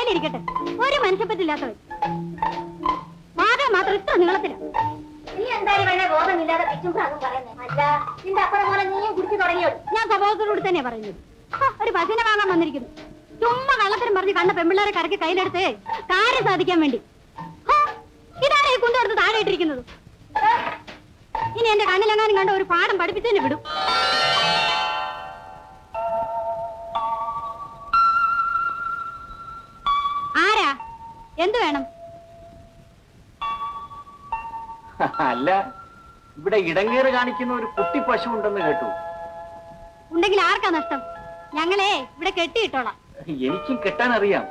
വായിലിരിക്കട്ടെ. ഒരു മനുഷ്യപ്പറ്റില്ലാത്തവൻ. വാദം മാത്രം ഇത്ര നീളത്തില. നീ എന്തായാലും വേണേ ബോധമില്ലാതെ പിച്ചും പറയുന്നത്. അല്ല നിന്റെ അപ്പുറം പോലെ നീയും കുടിച്ചു തുടങ്ങിയോ? ഞാൻ സ്വഭാവത്തോടുകൂടി തന്നെ പറയുന്നത്. ഒരു പശുവിനെ വാങ്ങാൻ വന്നിരിക്കുന്നു. ചുമ്മാ കള്ളത്തരം പറഞ്ഞ് കണ്ട പെമ്പിള്ളേരെ കറക്കി കയ്യിലെടുത്ത് കാര്യം സാധിക്കാൻ വേണ്ടി. ഇതാണ് ഈ കൊണ്ടുവരുന്നത് താഴെ ഇട്ടിരിക്കുന്നത്. ഇനി എന്റെ കണ്ണിലെങ്ങാനും കണ്ട ഒരു പാഠം പഠിപ്പിച്ചതിന് വിടും. ആരാ? എന്തു വേണം? അല്ല, ഇവിടെ ഇടങ്ങേറ് കാണിക്കുന്ന ഒരു കുട്ടി പശു ഉണ്ടെന്ന് കേട്ടു. ഉണ്ടെങ്കിൽ ആർക്കാ നഷ്ടം? ഞങ്ങളെ ഇവിടെ കെട്ടിയിട്ടോളാം. എനിക്കും കെട്ടാൻ അറിയാം.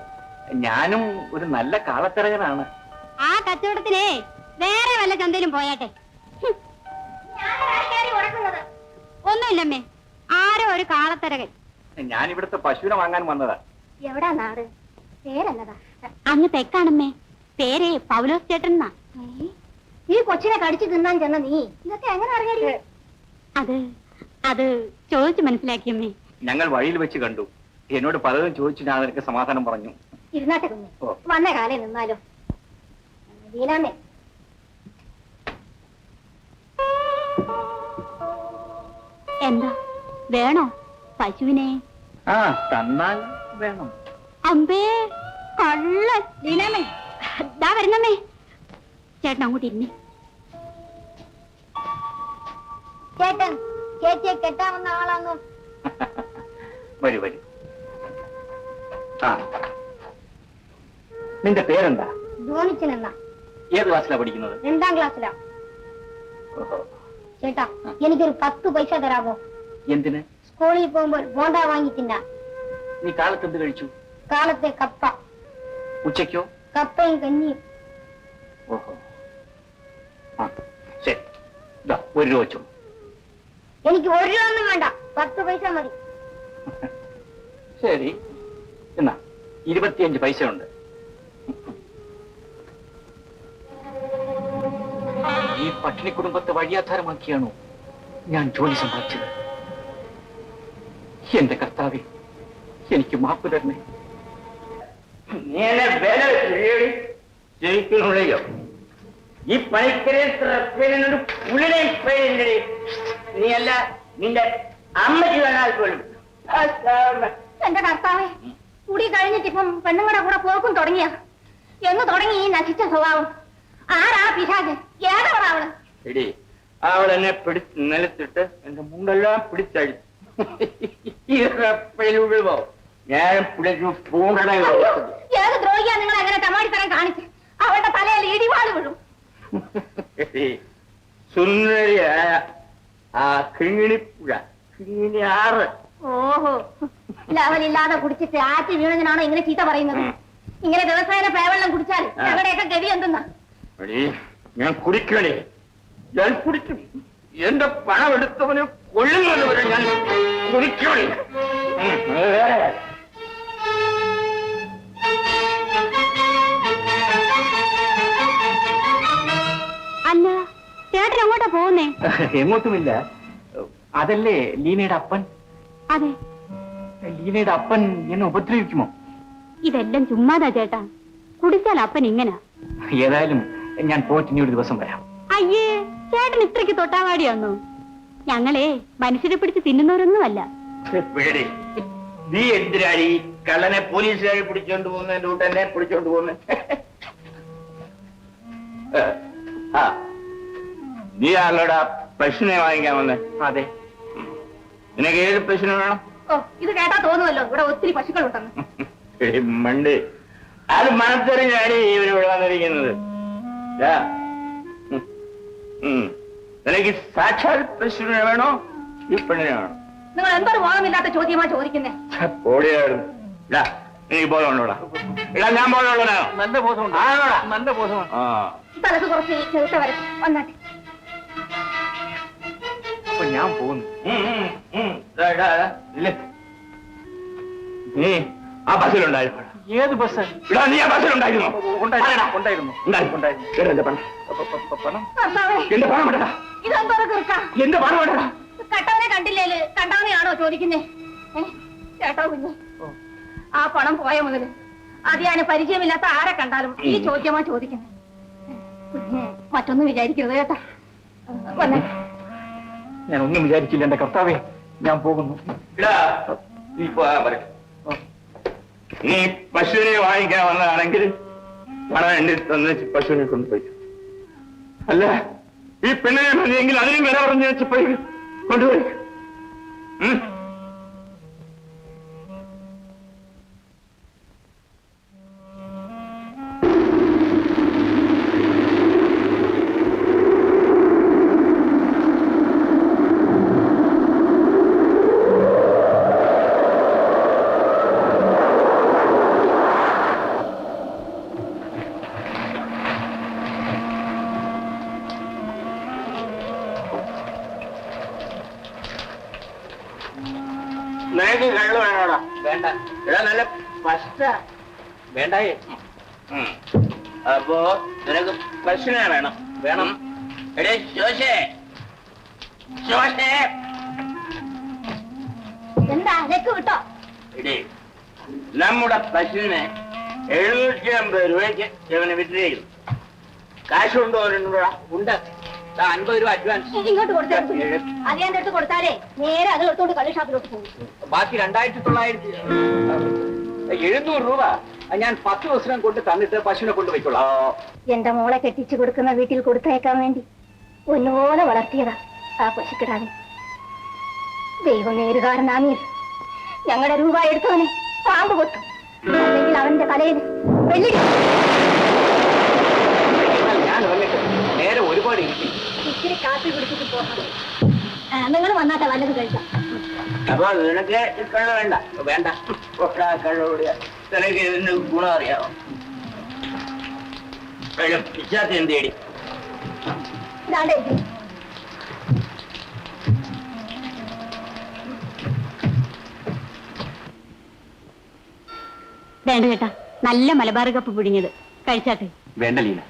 ഞാനും ഒരു നല്ല കാളത്തിറകനാണ്. ആ കച്ചവടത്തിനേ വേറെ വല്ല ചന്തയിലും പോയാട്ടെ. ഒന്നുമില്ലമ്മേ, ആരോ ഒരു കാളത്തിറകൻ. ഞാൻ ഇവിടുത്തെ പശുവിനെ വാങ്ങാൻ വന്നതാ. എവിടാ നാട്? പേരെന്നതാ? അങ്ങ് തെക്കാണമ്മേ. പേര് പൗലോസ് ചേട്ടൻ. ഈ കൊച്ചിനെ കടിച്ചു തിന്നാൻ ചെന്ന നീ ഇതൊക്കെ എങ്ങനെ അറിയാ? അത് ചോദിച്ചു മനസ്സിലാക്കിയമ്മേ. ഞങ്ങൾ വഴിയിൽ വെച്ച് കണ്ടു. എന്നോട് പലതും ചോദിച്ചു. ഞാൻ നിനക്ക് സമാധാനം പറഞ്ഞു. ഇരുന്നാട്ടെ കുഞ്ഞ്, വന്ന കാലം നിന്നാലോ. ദീനാമേ, എന്താ വേണോ പശുവിനെ? ആ, തന്നാൽ വേണം. അമ്പേ കള്ള ദീനാമേ, ദാ വരുന്നമ്മേ. ചേട്ടൻ അങ്ങോട്ട് ഇരുന്നേ. ചേട്ടൻ ചേച്ചിയെ കെട്ടാവുന്ന ആളാണോ? വരൂ വരൂ. ആ, നിന്റെ പേരെന്താ? ധോണിച്ചൻ എന്നാ. ഏത് ക്ലാസ്സിലാ പഠിക്കുന്നത്? 2ാം ക്ലാസ്സിലാ. ചേട്ടാ, എനിക്കൊരു 10 പൈസ തരാമോ? എന്തിന്? സ്കൂളിൽ പോകുമ്പോൾ ബോണ്ട വാങ്ങി തിന്നാ. നീ കാലത്ത് എന്ത് കഴിച്ചു? കാലത്തെ കപ്പ. ഉച്ചയ്ക്കോ? കപ്പയും കഞ്ഞിയും. ഓഹോ, ആ ശരി. 1 രൂപ വെച്ചോ. എനിക്ക് 1 രൂപ ഒന്നും വേണ്ട, 10 പൈസ മതി. ശരി, എന്നാ 25 പൈസ ഉണ്ട്. ഈ പട്ടിണി കുടുംബത്തെ വഴിയാധാരമാക്കിയാണോ ഞാൻ ജോലി സമ്പാദിച്ചത്? എന്റെ കർത്താവേ, എനിക്ക് മാപ്പ് തരണേ. നീ എന്നെ വില ജയിക്കണുള്ളയോ? ഈ പണിക്കരൊരു പുള്ളിനെയും പേരില്ലേ? നീ അല്ല, നിന്റെ അമ്മയ്ക്ക് വേണാൽ പോലും. എന്റെ കർത്താവേ, കുടി കഴിഞ്ഞിട്ട് ഇപ്പം പെണ്ണുങ്ങളുടെ കൂടെ പോക്കും തുടങ്ങിയ. എന്ന് തുടങ്ങി ഈ നശിച്ച സ്വഭാവം? ആരാ പിശാച്? ഏതവളാ അവള്? എടി, അവളെന്നെ പിടിച്ച് നിലത്തിട്ട് എന്റെ മുണ്ടെല്ലാം പിടിച്ചഴി. ഞാൻ പിടിച്ചു പൂണ്ടട. ഏത് ദ്രോഹിയാ നിങ്ങൾ അങ്ങനെ തമാടിത്തരം കാണിച്ച്? അവളുടെ തലയിൽ ഇടിവാള് വീഴും. സുന്ദരിയായ ആ കിങ്ങിണിപ്പുഴ, കിങ്ങിണി 6. ഓഹോ, ലവലില്ലാതെ കുടിച്ചിട്ട് ആറ്റി വീണതിനാണോ ഇങ്ങനെ ചീത്ത പറയുന്നത്? ഇങ്ങനെ ദിവസേന പേവെള്ളം കുടിച്ചാൽ ഞങ്ങളുടെയൊക്കെ ഗതി എന്തെന്നാ? ഞാൻ കുടിക്കണേ, ഞാൻ കുടിക്കും. എന്റെ പണം എടുത്തവന് കൊള്ളുന്നത് വരെ ഞാൻ കുടിക്കണേ. വേറെ അല്ല, ചേട്ടൻ എങ്ങോട്ടാ പോകുന്നേ? എങ്ങോട്ടുമില്ല. അതല്ലേ ലീനയുടെ അപ്പൻ? അതെ. ലീനയുടെ അപ്പൻ എന്നെ ഉപദ്രവിക്കുമോ? ഇതെല്ലാം ചുമ്മാതാ ചേട്ടാ. കുടിച്ചാൽ അപ്പൻ ഇങ്ങനെ. ഏതായാലും ഞാൻ പോയിട്ട് ഇനി ഒരു ദിവസം വരാം. അയ്യേ, ചേട്ടൻ ഇത്രയ്ക്ക് തൊട്ടാവാടിയാന്നോ? ഞങ്ങളെ മനുഷ്യരെ പിടിച്ച് തിന്നുന്നവരൊന്നുമല്ല. നീ എന്തിനാണ് ഈ കള്ളനെ പോലീസുകാരെ പിടിച്ചോണ്ട് പോകുന്നതിന്റെ കൂട്ട് എന്നെ പിടിച്ചോണ്ട് പോകുന്നത്? നീ ആളുടെ പശുവിനെ വാങ്ങിക്കാൻ വന്നേ? അതെ. നിനക്ക് ഏത് പശുവിനെ വേണം? ഓ, ഇത് കേട്ടാ തോന്നുമല്ലോ ഇവിടെ ഒത്തിരി പശുക്കളുണ്ടെന്ന്. മണ്ട്, അത് മനസ്സറിഞ്ഞാണ് ഇവരിവിടെ വന്നിരിക്കുന്നത്. നിനക്ക് സാക്ഷാൽ പശുവിനെ വേണോ ഈ പെണ്ണിനെ വേണോ? നിങ്ങൾ എന്തൊരു ബോധമില്ലാത്ത ചോദ്യമാ ചോദിക്കുന്നേ? എനിക്ക് ബോധമുണ്ടോടാ? ഇടാ, ഞാൻ ബോധമുള്ളതാണോ? നല്ല ബോധമുണ്ട്. ആണോടാ? നല്ല ബോധമുണ്ട്. തലക്ക് കുറച്ച് ചെറുത്ത വരെ വന്നാട്ടെ. അപ്പൊ ഞാൻ പോകുന്നു. നീ ആ ബസ്സിലുണ്ടായിരുന്നു? ഏത് ബസ്? ഇടാ, നീ ആ ബസ്സിലുണ്ടായിരുന്നു? ഉണ്ടായിരുന്നു. എന്റെ പണം, കർത്താവേ, എന്റെ പണം വേണ്ടടാ. ഇതെന്തോരം കിറുക്കാ? എന്റെ പണം വേണ്ടടാ. കട്ടവനെ കണ്ടില്ലേല് കണ്ടവനെയാണോ ചോദിക്കുന്നേ? ചേട്ടോ കുഞ്ഞ്, ആ പണം പോയ മുതല് അത് ഞാൻ പരിചയമില്ലാത്ത ആരെ കണ്ടാലും ഈ ചോദ്യമാ ചോദിക്കുന്നത്. പിന്നെ മറ്റൊന്നും വിചാരിക്കരുത് കേട്ടാ. വന്നേ. ഞാൻ ഒന്നും വിചാരിച്ചില്ല എന്റെ കർത്താവേ, ഞാൻ പോകുന്നു. നീ പശുവിനെ വാങ്ങിക്കാൻ വന്നതാണെങ്കിൽ പണം എന്റെ തന്ന പശുവിനെ കൊണ്ടുപോയി. അല്ല, ഈ പെണ്ണിനെ മതിയെങ്കിൽ അതിനും വില പറഞ്ഞു വെച്ചപ്പോയി കൊണ്ടുപോയി. നിനക്ക് കള്ളു വേണോടാ? വേണ്ട. ഇവിടെ നല്ല പശ വേണ്ടായേ. അപ്പോ നിനക്ക് പശുവിനെ വേണം. വേണം. എടേ ശോശേ, ശോശേ. എന്താ ലക്ക് വിട്ടോ? എടേ, നമ്മുടെ പശുവിനെ 750 രൂപയ്ക്ക് ഇവനെ വിറ്റിരിക്കുന്നു. കാശ് കൊണ്ടുപോകുന്നുണ്ടോടാ? ഉണ്ട്. 50 രൂപ അഡ്വാൻസ്. ഇങ്ങോട്ട് കൊടുത്തേ. അത് ഞാൻ എടുത്ത് കൊടുത്താലേ നേരെ അത് എടുത്തോണ്ട് കള്ളി ഷാപ്പിലോട്ട് പോകും. ബാക്കി 2900 രൂപ ഞാൻ 10 ദിവസം കൊണ്ട് തന്നിട്ട് പശുവിനെ കൊണ്ടുപോയിക്കോളാം. എന്റെ മോളെ കെട്ടിച്ചു കൊടുക്കുന്ന വീട്ടിൽ കൊടുത്തയക്കാൻ വേണ്ടി ഒന്നുപോലെ വളർത്തിയതാ ആ പശുക്കിടാതെ. ദൈവം നേരുകാരനാമീ. ഞങ്ങളുടെ രൂപ എടുത്തവനെ പാമ്പ് കൊത്തും, അല്ലെങ്കിൽ അവന്റെ തലയിൽ വെള്ളിടി. ഞാൻ വന്നിട്ട് നേരെ ഒരുപാട് ഇരിക്കും. ഇച്ചിരി കാപ്പി കുടിച്ചിട്ട് പോകാം. നിങ്ങൾ വന്നാട്ടെ വല്ലത് കഴിക്കാം. അപ്പൊ നിനക്ക് കള്ളു വേണ്ട? വേണ്ട. കള്ളുകൂടിയ നിനക്ക് ഇതിന്റെ ഗുണം അറിയാമോ? പിച്ചാത്തി എന്ത് ചെയ്യടി? ഇതാണ്ടേ വേണ്ട ചേട്ടാ, നല്ല മലബാർ കപ്പ് പിടിഞ്ഞത് കഴിച്ചാട്ടെ. വേണ്ട ലീന,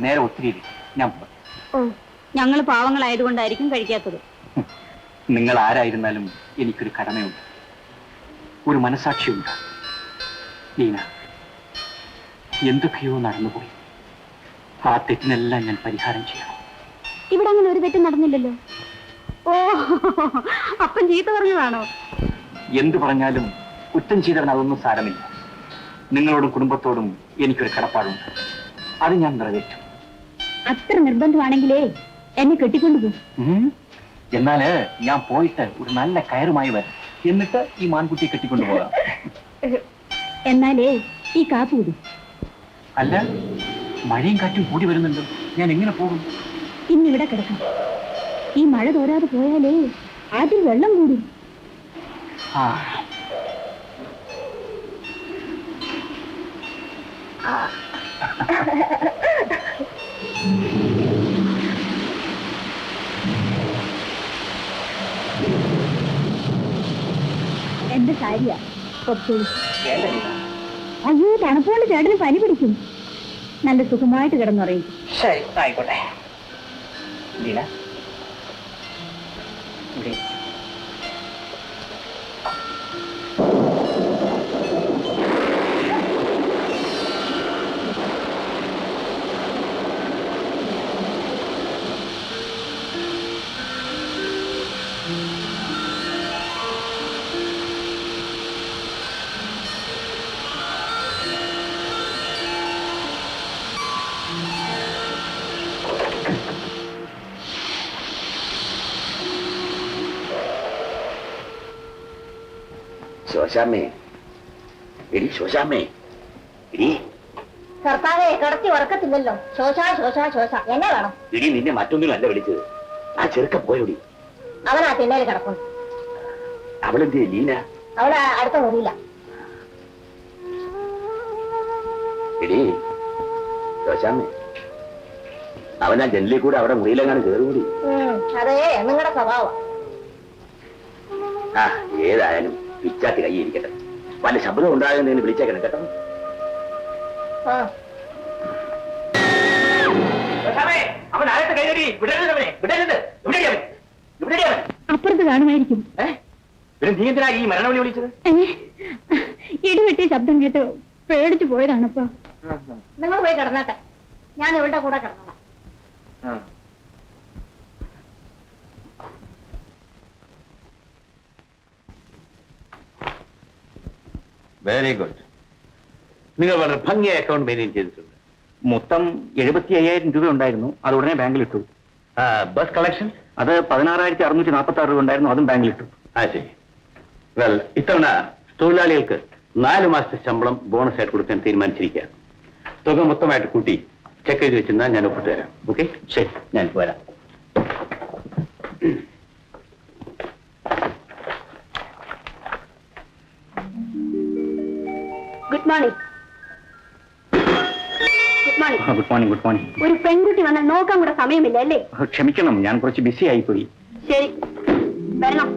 നേരെ ഒത്തിരി ഇരി. ഞാൻ പോകാം. ഓ, ഞങ്ങൾ പാവങ്ങളായതുകൊണ്ടായിരിക്കും കഴിക്കാത്തത്. നിങ്ങൾ ആരായിരുന്നാലും എനിക്കൊരു കടമയുണ്ട്, ഒരു മനസാക്ഷിയുണ്ട്. ലീന, എന്തൊക്കെയോ നടന്നുപോയി. ആ തെറ്റിനെല്ലാം ഞാൻ പരിഹാരം ചെയ്യണം. ഇവിടെ അങ്ങനെ ഒരു തെറ്റും നടന്നില്ലല്ലോ. ഓ, അപ്പം ചീത്ത പറഞ്ഞതാണോ? എന്തു പറഞ്ഞാലും കുറ്റം ചെയ്തവൻ അതൊന്നും സാരമില്ല. നിങ്ങളോടും കുടുംബത്തോടും എനിക്കൊരു കടപ്പാടുണ്ട്, അത് ഞാൻ നിറവേറ്റും. അത്ര നിർബന്ധമാണെങ്കിലേ എന്നെ കെട്ടിക്കൊണ്ടുപോകും. എന്നാല് ഞാൻ പോയിട്ട് ഒരു നല്ല കയറുമായി വരാം, എന്നിട്ട് ഈ മാൻകുട്ടിയെ കെട്ടിക്കൊണ്ടുപോകാം. എന്നാലേ ഈ കാപ്പ് കൂടും. അല്ല, മഴയും കാറ്റും കൂടി വരുന്നുണ്ട്, ഞാൻ എങ്ങനെ പോകും? ഇന്നിവിടെ കിടക്കാം. ഈ മഴ തോരാതെ പോയാലേ ആദ്യം വെള്ളം കൂടും. ആ, എന്റെ സാരിയാ. വേണ്ട ലീന. അയ്യോ, തണുപ്പോണ്ട് ചേട്ടന് പനി പിടിക്കും. നല്ല സുഖമായിട്ട് കിടന്നുറയും. ശരി, ആയിക്കോട്ടെ. ലീന, ഇവിടെ ശോശാമ്മേ, എടി ശോശാമ്മേ, എടി കർത്താവെ കിടത്തി ഉറക്കത്തില്ലല്ലോ. ശോശ ശോശ ശോശ എന്നെ വേണം. എടി നിന്നെ മറ്റൊന്നിനും അല്ല വിളിച്ചത്. ആ ചെറുക്ക പോയോടി. അവൻ ആ തിണ്ണയിൽ കിടക്കുന്നു. അവളെന്തേ ലീന? അവിടെ അടുത്ത മുറിയില്ല. എടി ശോശാമ്മേ, അവനാ ജനലിൽ കൂടെ അവിടെ മുറിയിലെങ്ങാനും കയറുകൂടി. അതേ നിങ്ങളുടെ സ്വഭാവം. ആ, ഏതായാലും പിച്ചാത്തി കൈ ഇരിക്കട്ടെ. വല്ല ശബ്ദം ഉണ്ടാകുന്നതിന് വിളിച്ചേക്കണം കേട്ടോ. അവൻ ആഴത്തെ കൈകടി വിടരുതവനെ, വിടരുത്. അപ്പുറത്ത് കാണുമായിരിക്കും. പിന്നെ നീ എന്തിനാ ഈ മരണവിളി വിളിച്ചത്? ഇടിവെട്ടിയ ശബ്ദം കേട്ട് പേടിച്ചു പോയതാണപ്പാ. നിങ്ങൾ പോയി കിടന്നട്ടെ, ഞാൻ ഇവളുടെ കൂടെ കിടന്നോളാം. Very good. നിങ്ങൾ വളരെ ഭംഗിയായ അക്കൗണ്ട് മെയിൻറ്റെയിൻ ചെയ്തിട്ടുണ്ട്. മൊത്തം 75,000 രൂപ ഉണ്ടായിരുന്നു, അത് ഉടനെ ബാങ്കിലിട്ടു. ബസ് കളക്ഷൻ അത് 16,646 രൂപ ഉണ്ടായിരുന്നു, അതും ബാങ്കിലിട്ടു. ശരി. വെൽ, ഇത്തവണ തൊഴിലാളികൾക്ക് 4 മാസത്തെ ശമ്പളം ബോണസ് ആയിട്ട് കൊടുക്കാൻ തീരുമാനിച്ചിരിക്കുകയാണ്. തുക മൊത്തമായിട്ട് കൂട്ടി ചെക്ക് ചെയ്ത് വെച്ചെന്നാൽ ഞാൻ ഒപ്പിട്ട് തരാം. ഓക്കെ, ശരി, ഞാൻ വരാം. Good morning. Good morning. Good morning. Good morning. ഒരു പെൺകുട്ടി വന്നാൽ നോക്കാൻ കൂടെ സമയമില്ല അല്ലേ? ക്ഷമിക്കണം, ഞാൻ കുറച്ച് ബിസി ആയിപ്പോയി. ശരി, വരണം.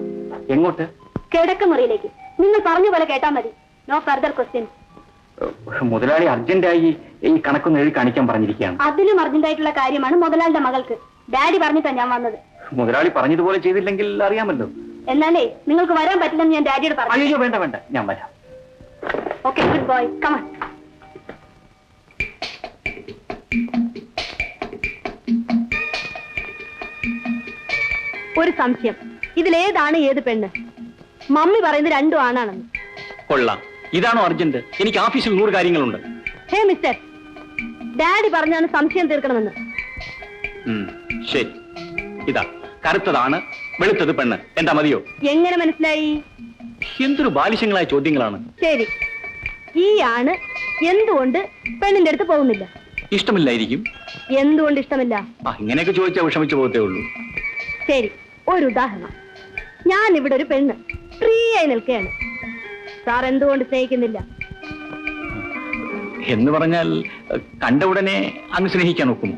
എങ്ങോട്ട്? കിടക്കമുറിയിലേക്ക്. നിങ്ങൾ പറഞ്ഞ പോലെ കേട്ടാ മതി. No further questions. മുതലാളി അർജന്റായി ഈ കണക്കൊന്ന് എഴുതി കാണിക്കാൻ പറഞ്ഞിരിക്കുകയാണ്. അതിലും അർജന്റായിട്ടുള്ള കാര്യമാണ് മുതലാളിയുടെ മകൾക്ക്. ഡാഡി പറഞ്ഞിട്ടാ ഞാൻ വന്നത്. മുതലാളി പറഞ്ഞതുപോലെ ചെയ്തില്ലെങ്കിൽ അറിയാമല്ലോ. എന്നാലേ നിങ്ങൾക്ക് വരാൻ പറ്റില്ലെന്ന് ഞാൻ ഡാഡിയോട് പറഞ്ഞു. അയ്യോ, വേണ്ട വേണ്ട, ഞാൻ വരാം. Okay, good boy, come on. ഒരു സംശയം, ഇതിലേതാണ് ഏത് പെണ്ണ്? മമ്മി പറയുന്നത് രണ്ടും ആണാണെന്ന്. കൊള്ളാം, ഇതാണോ അർജന്റ്? എനിക്ക് ഓഫീസിൽ 100 കാര്യങ്ങളുണ്ട്. ഹേ മിസ്റ്റർ, ഡാഡി പറഞ്ഞാണ് സംശയം തീർക്കണമെന്ന്. ശരി, ഇതാ കറുത്തതാണ്, വെളുത്തത് പെണ്ണ്. എന്താ മതിയോ? എങ്ങനെ മനസ്സിലായി? എന്തൊരു ബാലിശങ്ങളായ ചോദ്യങ്ങളാണ്. ശരി, ഈ ആണ് എന്തുകൊണ്ട് പെണ്ണിന്റെ അടുത്ത് പോകുന്നില്ല? ഇഷ്ടമില്ലായിരിക്കും. എന്തുകൊണ്ട് ഇഷ്ടമില്ല? ഇങ്ങനെയൊക്കെ ചോദിച്ചാൽ വിഷമിച്ചു പോകത്തേ ഉള്ളൂ. ശരി, ഒരു ഉദാഹരണം. ഞാൻ ഇവിടെ ഒരു പെണ്ണ് ഫ്രീ ആയി നിൽക്കുകയാണ്. സാർ എന്തുകൊണ്ട് സ്നേഹിക്കുന്നില്ല? എന്ന് പറഞ്ഞാൽ കണ്ട ഉടനെ അങ്ങ് സ്നേഹിക്കാൻ ഒക്കുമോ?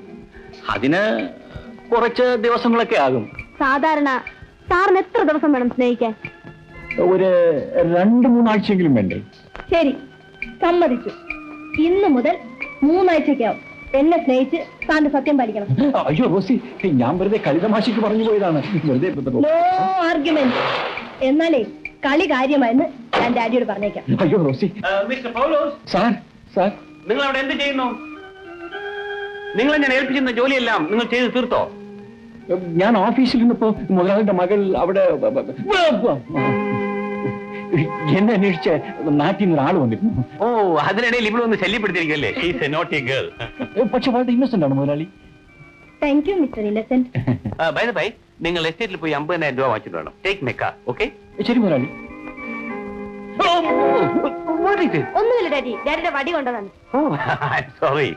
അതിന് കുറച്ച് ദിവസങ്ങളൊക്കെ ആകും. സാധാരണ സാറിന് എത്ര ദിവസം വേണം സ്നേഹിക്കാൻ? ഒരു 2-3 ആഴ്ചയെങ്കിലും വേണ്ടേ? ശരി, സമ്മതിച്ചു. ഇന്ന് മുതൽ 3 ആഴ്ചയ്ക്കാവും എന്നെ സ്നേഹിച്ച് സാറിന്റെ സത്യം പാലിക്കണം. അയ്യോ റോസി, ഞാൻ വെറുതെ കളിതമാശയ്ക്ക് പറഞ്ഞു പോയതാണ്. No argument. എന്നാലേ കളി കാര്യമായെന്ന് ഞാൻ ഡാഡിയോട് പറഞ്ഞേക്കാം. അയ്യോ Rosy. Mister Paulose, sir, sir, നിങ്ങൾ അവിടെ എന്ത് ചെയ്യുന്നു? നിങ്ങളെ ഞാൻ ഏൽപ്പിച്ചിരുന്ന ജോലിയെല്ലാം നിങ്ങൾ ചെയ്ത് തീർത്തോ? ഞാൻ ഓഫീസിൽ നിന്നിപ്പോ മുതലാളിയുടെ മകൾ അവിടെ എന്നെ അന്വേഷിച്ച് നാട്ടിൽ നിന്ന് ഒരാൾ വന്നിരുന്നു. ഓ, അതിനിടയിൽ ഇവിടെ ഒന്ന് ശല്യപ്പെടുത്തിയിരിക്കല്ലേ? പക്ഷെ വളരെ ഇന്നസെന്റ് ആണ് മുതലാളി. Thank you mister Innocent. By the way, നിങ്ങൾ എസ്റ്റേറ്റിൽ പോയി 50,000 രൂപ വാങ്ങിച്ചിട്ട് വേണം. Take my car, okay? ശരി മുതലാളി. ഒന്നുമില്ല ഡാഡി, ഡാഡിയുടെ വടി കൊണ്ടതാണ്. സോറി.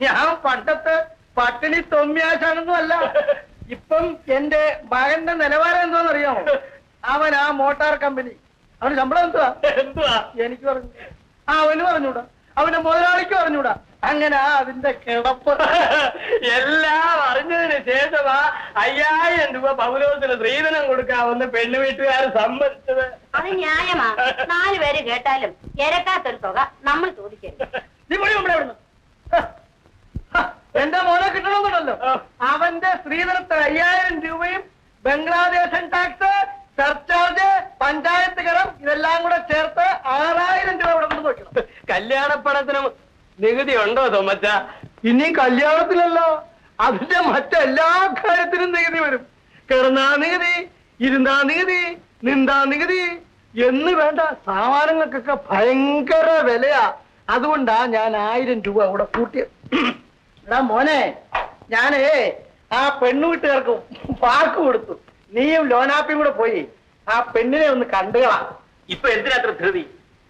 ഞാൻ പണ്ടത്തെ പട്ടിണി തൊമ്മിയാശാനൊന്നും അല്ല. ഇപ്പം എന്റെ മകന്റെ നിലവാരം എന്തോന്ന് അറിയാമോ? അവൻ ആ മോട്ടാർ കമ്പനി, അവന് ശമ്പളം എന്തുവാ എനിക്ക് പറഞ്ഞു, അവന് പറഞ്ഞൂടാ, അവന്റെ മുതലാളിക്ക് പറഞ്ഞൂടാ. അങ്ങനെ അതിന്റെ കിടപ്പ് എല്ലാം അറിഞ്ഞതിന് ശേഷമാ 5,000 രൂപ പൗലോസിന് സ്ത്രീധനം കൊടുക്കാമെന്ന് പെണ്ണു വീട്ടുകാർ സമ്മതിച്ചത്. അത് ന്യായമാ. 4 പേര് കേട്ടാലും ഇരക്കാത്തൊരു തുക നമ്മൾ ചോദിക്കരുത്. നീ പോയി നമ്മളെ അവിടുന്ന്. എന്റെ മോനെ കിട്ടണമെന്നുണ്ടല്ലോ. അവന്റെ സ്ത്രീധനത്തിന് 5,000 രൂപയും ബംഗ്ലാദേശൻ ടാക്സ്, സർചാർജ്, പഞ്ചായത്ത് കരം ഇതെല്ലാം കൂടെ ചേർത്ത് 6,000 രൂപ ഇവിടെ കൊണ്ട് നോക്കണം. കല്യാണപ്പണത്തിന് നികുതി ഉണ്ടോ തോമച്ച? ഇനി കല്യാണത്തിലല്ലോ, അതിന്റെ മറ്റെല്ലാ കാര്യത്തിനും നികുതി വരും. കിടന്നാ നികുതി, ഇരുന്നാ നികുതി, നിന്താ നികുതി എന്ന് വേണ്ട സാമാനങ്ങൾക്കൊക്കെ ഭയങ്കര വിലയാ. അതുകൊണ്ടാ ഞാൻ 1,000 രൂപ ഇവിടെ കൂട്ടിയത്. എടാ മോനെ, ഞാനേ ആ പെണ്ണു വീട്ടുകാർക്ക് വാക്ക് കൊടുത്തു. നീയും ലോനാപ്പിയും കൂടെ പോയി ആ പെണ്ണിനെ ഒന്ന് കണ്ടുകളാ. ഇപ്പൊ എന്തിനാത്ര ധൃതി?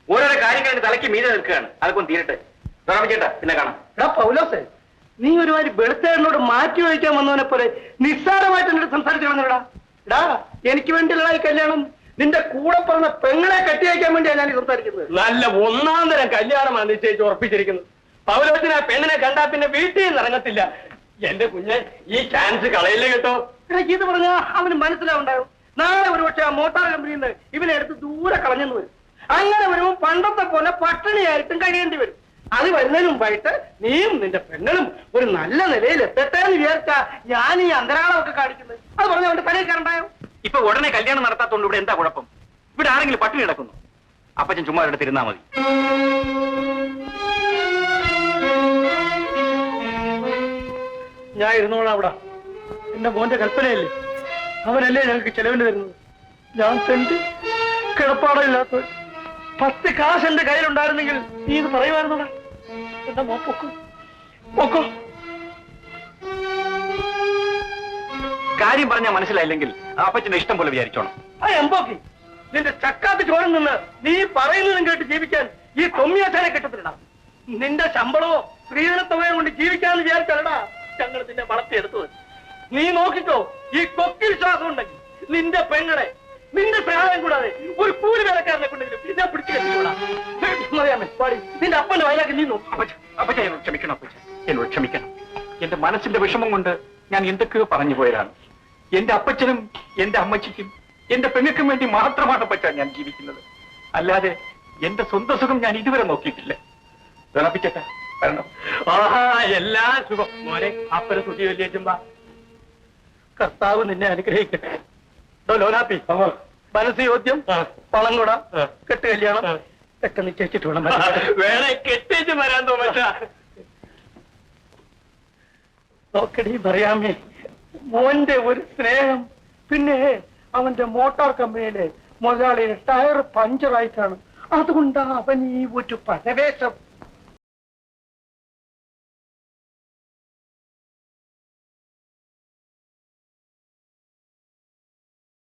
ഓരോരോ കാര്യങ്ങൾ തലയ്ക്ക് മീതെ നിൽക്കുകയാണ്. അതൊക്കെ ഒന്ന് തീരട്ടെ. ചേട്ടാ, പിന്നെ കാണാം. എടാ പൗലോസേ, നീ ഒരുമാതിരി വെളുത്തേടിനോട് മാറ്റി വഹിക്കാൻ വന്നവനെ പോലെ നിസ്സാരമായിട്ട് എന്നോട് സംസാരിച്ചു കളഞ്ഞടാ. എടാ, എനിക്ക് വേണ്ടിയുള്ള ഈ കല്യാണം നിന്റെ കൂടെ പറഞ്ഞ പെങ്ങളെ കെട്ടിവയ്ക്കാൻ വേണ്ടിയാണ് ഞാൻ സംസാരിക്കുന്നത്. നല്ല 1-ാം തരം കല്യാണമാണ് നിശ്ചയിച്ച് ഉറപ്പിച്ചിരിക്കുന്നത്. പൗലോസിന് ആ പെണ്ണിനെ കണ്ടാ പിന്നെ വീട്ടിൽ നിന്ന് ഇറങ്ങത്തില്ല. എന്റെ കുഞ്ഞെ, ഈ ചാൻസ് കളയില്ല കേട്ടോ. എടാ, ഇത് പറഞ്ഞാ അവന് മനസ്സിലാവുണ്ടാവും. നാളെ ഒരുപക്ഷെ ആ മോട്ടാർ കമ്പനിയിൽ നിന്ന് ഇവനെ എടുത്ത് ദൂരെ കളഞ്ഞെന്ന് വരും. അങ്ങനെ വരുമ്പോൾ പണ്ടത്തെ പോലെ പട്ടിണിയായിട്ടും കഴിയേണ്ടി വരും. അത് വരുന്നതിന് മുമ്പായിട്ട് നീയും നിന്റെ പെങ്ങളും ഒരു നല്ല നിലയിൽ എത്തട്ടെ എന്ന് വിചാരിച്ചാ ഞാൻ ഈ അന്തരാളമൊക്കെ കാണിക്കുന്നത്. അത് പറഞ്ഞ അവന്റെ പണിയിൽ കണ്ടായോ? ഇപ്പൊ ഉടനെ കല്യാണം നടത്താത്തോണ്ട് ഇവിടെ എന്താ കുഴപ്പം? ഇവിടെ ആരെങ്കിലും പട്ടിണി കിടക്കുന്നു? അപ്പച്ചൻ ചുമ്മാ ഇവിടെ തിരുന്നാ മതി. ഞാൻ ഇരുന്നോളാം അവിടെ. എന്റെ മോന്റെ കൽപ്പനയല്ലേ, അവനല്ലേ ഞങ്ങൾക്ക് ചെലവിന് തരുന്നത്. ഞാൻ തെണ്ടി കിടപ്പാടമില്ലാത്ത 10 കാശ് എന്റെ കയ്യിലുണ്ടായിരുന്നെങ്കിൽ നീ ഇത് പറയുമായിരുന്നോടാ. എന്റെ മോ പൊക്കോ പൊക്കോ. കാര്യം പറഞ്ഞാൽ മനസ്സിലായില്ലെങ്കിൽ അപ്പച്ചന്റെ ഇഷ്ടം പോലെ വിചാരിച്ചോണം. ആ എമ്പോക്കി, നിന്റെ ചക്കാത്ത് ചോരം നിന്ന് നീ പറയുന്നതും കേട്ട് ജീവിക്കാൻ ഈ തൊമ്മിയാച്ചാനെ കിട്ടത്തില്ലടാ. നിന്റെ ശമ്പളമോ സ്ത്രീധനത്തുകയോ കൊണ്ട് ജീവിക്കാന്ന് വിചാരിച്ചല്ലടാ ഞങ്ങൾ നിന്നെ വളർത്തിയെടുത്തത്. നീ നോക്കിക്കോ, ഈ കൊക്കിൽ ശ്വാസം ഉണ്ടെങ്കിൽ നിന്റെ പെങ്ങളെ നിന്റെ സഹായം കൂടാതെ ഒരു കൂലി വേലക്കാരനെ കൊണ്ടെങ്കിലും പിന്നെ പിടിച്ചു കെട്ടിക്കൂടാ. മറിയാമേ പാടി നിന്റെ അപ്പന്റെ വയലാക്കി നീ നോക്കും. അപ്പച്ച എന്നോട് ക്ഷമിക്കണം. അപ്പച്ച എന്നോട് ക്ഷമിക്കണം. എന്റെ മനസ്സിന്റെ വിഷമം കൊണ്ട് ഞാൻ എന്തൊക്കെയോ പറഞ്ഞു പോയതാണ്. എന്റെ അപ്പച്ചനും എന്റെ അമ്മച്ചിക്കും എന്റെ പെങ്ങൾക്കും വേണ്ടി മാത്രമാണ് അപ്പച്ച ഞാൻ ജീവിക്കുന്നത്. അല്ലാതെ എന്റെ സ്വന്തം സുഖം ഞാൻ ഇതുവരെ നോക്കിയിട്ടില്ല. അപ്പച്ചേട്ടാ വരണം. ആഹാ, എല്ലാ സുഖം മോനെ. അപ്പനെ സുഖി വലിയേറ്റുമ്പ കർത്താവ് നിന്നെ അനുഗ്രഹിക്കട്ടെ. ലോനാപ്പി, മനസ്സ് ചോദ്യം, പണം കൂടാ, കെട്ട് കല്യാണം ഒക്കെ നിശ്ചയിച്ചിട്ട് വേണം. വേറെ കെട്ടിച്ച് വരാൻ തോന്നാ. നോക്കടി പറയാമേ, മോന്റെ ഒരു സ്നേഹം. പിന്നെ അവന്റെ മോട്ടോർ കമ്പനിയിലെ മുതലാളിയുടെ ടയർ പഞ്ചറായിട്ടാണ്. അതുകൊണ്ടാ അവൻ ഈ ഒരു പരവേശം.